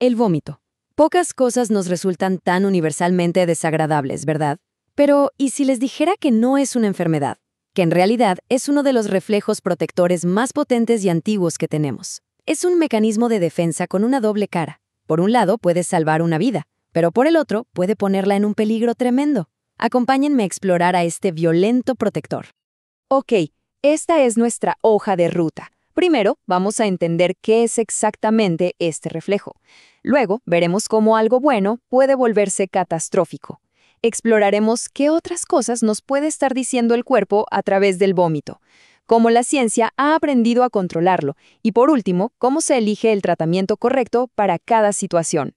El vómito. Pocas cosas nos resultan tan universalmente desagradables, ¿verdad? Pero, ¿y si les dijera que no es una enfermedad? Que en realidad es uno de los reflejos protectores más potentes y antiguos que tenemos. Es un mecanismo de defensa con una doble cara. Por un lado, puede salvar una vida, pero por el otro, puede ponerla en un peligro tremendo. Acompáñenme a explorar a este violento protector. Ok, esta es nuestra hoja de ruta. Primero, vamos a entender qué es exactamente este reflejo. Luego, veremos cómo algo bueno puede volverse catastrófico. Exploraremos qué otras cosas nos puede estar diciendo el cuerpo a través del vómito, cómo la ciencia ha aprendido a controlarlo y, por último, cómo se elige el tratamiento correcto para cada situación.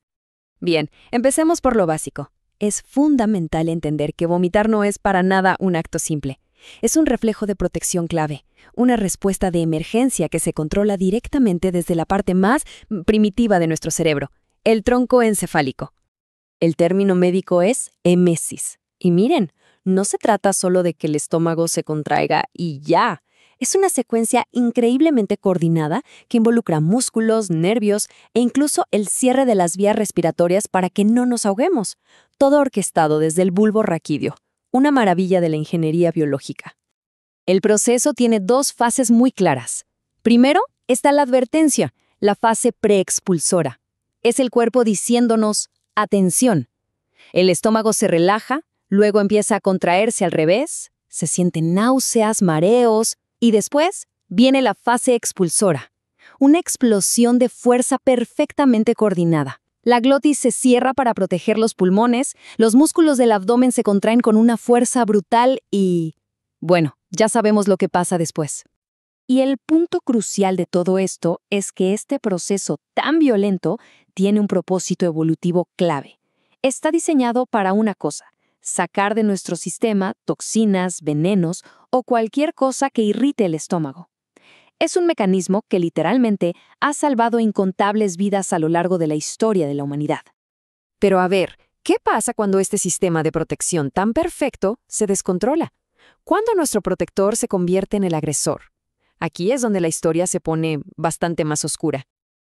Bien, empecemos por lo básico. Es fundamental entender que vomitar no es para nada un acto simple. Es un reflejo de protección clave, una respuesta de emergencia que se controla directamente desde la parte más primitiva de nuestro cerebro, el tronco encefálico. El término médico es émesis. Y miren, no se trata solo de que el estómago se contraiga y ya. Es una secuencia increíblemente coordinada que involucra músculos, nervios e incluso el cierre de las vías respiratorias para que no nos ahoguemos. Todo orquestado desde el bulbo raquídeo. Una maravilla de la ingeniería biológica. El proceso tiene dos fases muy claras. Primero está la advertencia, la fase preexpulsora. Es el cuerpo diciéndonos, atención. El estómago se relaja, luego empieza a contraerse al revés, se sienten náuseas, mareos, y después viene la fase expulsora. Una explosión de fuerza perfectamente coordinada. La glotis se cierra para proteger los pulmones, los músculos del abdomen se contraen con una fuerza brutal y... bueno, ya sabemos lo que pasa después. Y el punto crucial de todo esto es que este proceso tan violento tiene un propósito evolutivo clave. Está diseñado para una cosa: sacar de nuestro sistema toxinas, venenos o cualquier cosa que irrite el estómago. Es un mecanismo que literalmente ha salvado incontables vidas a lo largo de la historia de la humanidad. Pero a ver, ¿qué pasa cuando este sistema de protección tan perfecto se descontrola? ¿Cuándo nuestro protector se convierte en el agresor? Aquí es donde la historia se pone bastante más oscura.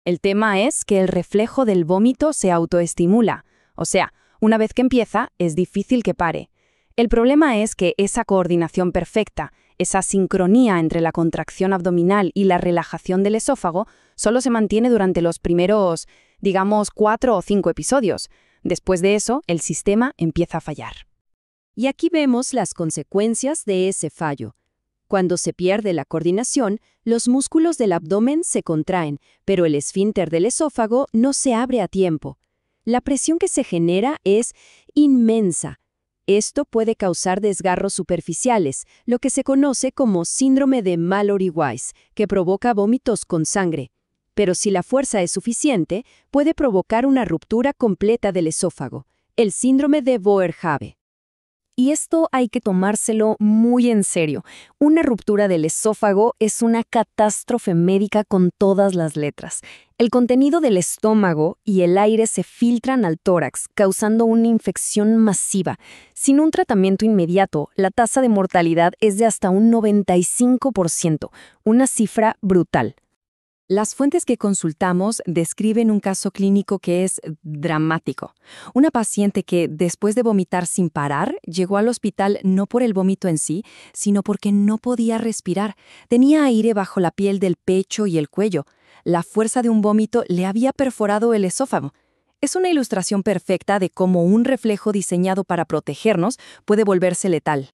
El tema es que el reflejo del vómito se autoestimula, o sea, una vez que empieza, es difícil que pare. El problema es que esa coordinación perfecta, esa sincronía entre la contracción abdominal y la relajación del esófago, solo se mantiene durante los primeros, digamos, 4 o 5 episodios. Después de eso, el sistema empieza a fallar. Y aquí vemos las consecuencias de ese fallo. Cuando se pierde la coordinación, los músculos del abdomen se contraen, pero el esfínter del esófago no se abre a tiempo. La presión que se genera es inmensa. Esto puede causar desgarros superficiales, lo que se conoce como síndrome de Mallory-Weiss, que provoca vómitos con sangre. Pero si la fuerza es suficiente, puede provocar una ruptura completa del esófago, el síndrome de Boerhaave. Y esto hay que tomárselo muy en serio. Una ruptura del esófago es una catástrofe médica con todas las letras. El contenido del estómago y el aire se filtran al tórax, causando una infección masiva. Sin un tratamiento inmediato, la tasa de mortalidad es de hasta un 95%, una cifra brutal. Las fuentes que consultamos describen un caso clínico que es dramático. Una paciente que, después de vomitar sin parar, llegó al hospital no por el vómito en sí, sino porque no podía respirar. Tenía aire bajo la piel del pecho y el cuello. La fuerza de un vómito le había perforado el esófago. Es una ilustración perfecta de cómo un reflejo diseñado para protegernos puede volverse letal.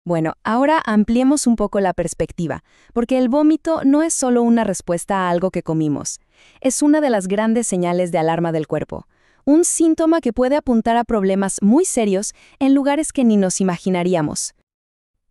Bueno, ahora ampliemos un poco la perspectiva, porque el vómito no es solo una respuesta a algo que comimos. Es una de las grandes señales de alarma del cuerpo. Un síntoma que puede apuntar a problemas muy serios en lugares que ni nos imaginaríamos.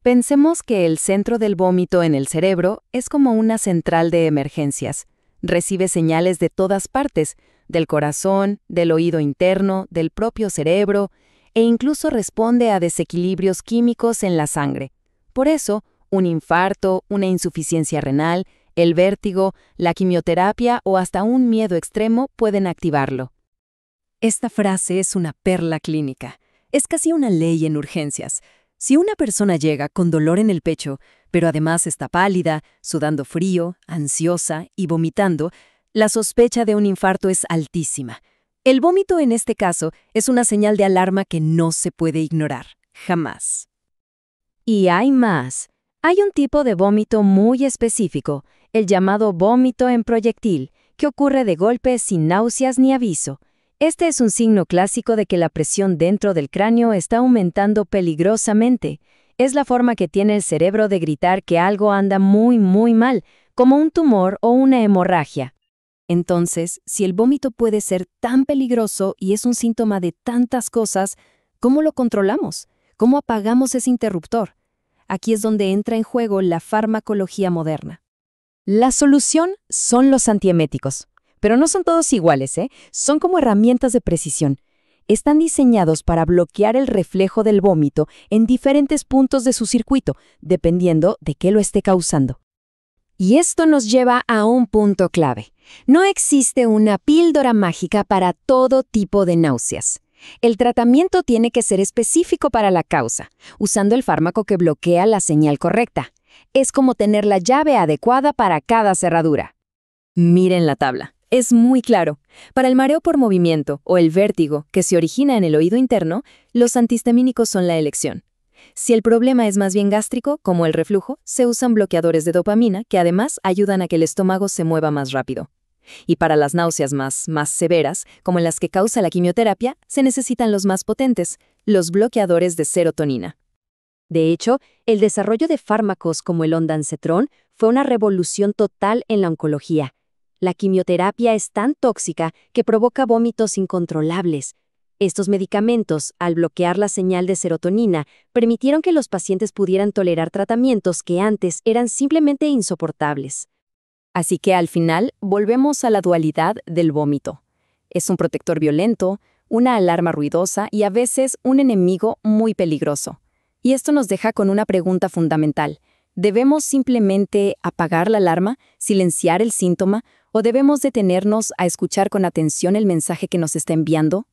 Pensemos que el centro del vómito en el cerebro es como una central de emergencias. Recibe señales de todas partes, del corazón, del oído interno, del propio cerebro, e incluso responde a desequilibrios químicos en la sangre. Por eso, un infarto, una insuficiencia renal, el vértigo, la quimioterapia o hasta un miedo extremo pueden activarlo. Esta frase es una perla clínica. Es casi una ley en urgencias. Si una persona llega con dolor en el pecho, pero además está pálida, sudando frío, ansiosa y vomitando, La sospecha de un infarto es altísima. El vómito en este caso es una señal de alarma que no se puede ignorar, jamás. Y hay más. Hay un tipo de vómito muy específico, el llamado vómito en proyectil, que ocurre de golpe sin náuseas ni aviso. Este es un signo clásico de que la presión dentro del cráneo está aumentando peligrosamente. Es la forma que tiene el cerebro de gritar que algo anda muy, muy mal, como un tumor o una hemorragia. Entonces, si el vómito puede ser tan peligroso y es un síntoma de tantas cosas, ¿cómo lo controlamos? ¿Cómo apagamos ese interruptor? Aquí es donde entra en juego la farmacología moderna. La solución son los antieméticos. Pero no son todos iguales, ¿eh? Son como herramientas de precisión. Están diseñados para bloquear el reflejo del vómito en diferentes puntos de su circuito, dependiendo de qué lo esté causando. Y esto nos lleva a un punto clave. No existe una píldora mágica para todo tipo de náuseas. El tratamiento tiene que ser específico para la causa, usando el fármaco que bloquea la señal correcta. Es como tener la llave adecuada para cada cerradura. Miren la tabla. Es muy claro. Para el mareo por movimiento o el vértigo que se origina en el oído interno, los antihistamínicos son la elección. Si el problema es más bien gástrico, como el reflujo, se usan bloqueadores de dopamina que además ayudan a que el estómago se mueva más rápido. Y para las náuseas más severas, como en las que causa la quimioterapia, se necesitan los más potentes, los bloqueadores de serotonina. De hecho, el desarrollo de fármacos como el ondansetron fue una revolución total en la oncología. La quimioterapia es tan tóxica que provoca vómitos incontrolables. Estos medicamentos, al bloquear la señal de serotonina, permitieron que los pacientes pudieran tolerar tratamientos que antes eran simplemente insoportables. Así que al final volvemos a la dualidad del vómito. Es un protector violento, una alarma ruidosa y a veces un enemigo muy peligroso. Y esto nos deja con una pregunta fundamental. ¿Debemos simplemente apagar la alarma, silenciar el síntoma, o debemos detenernos a escuchar con atención el mensaje que nos está enviando?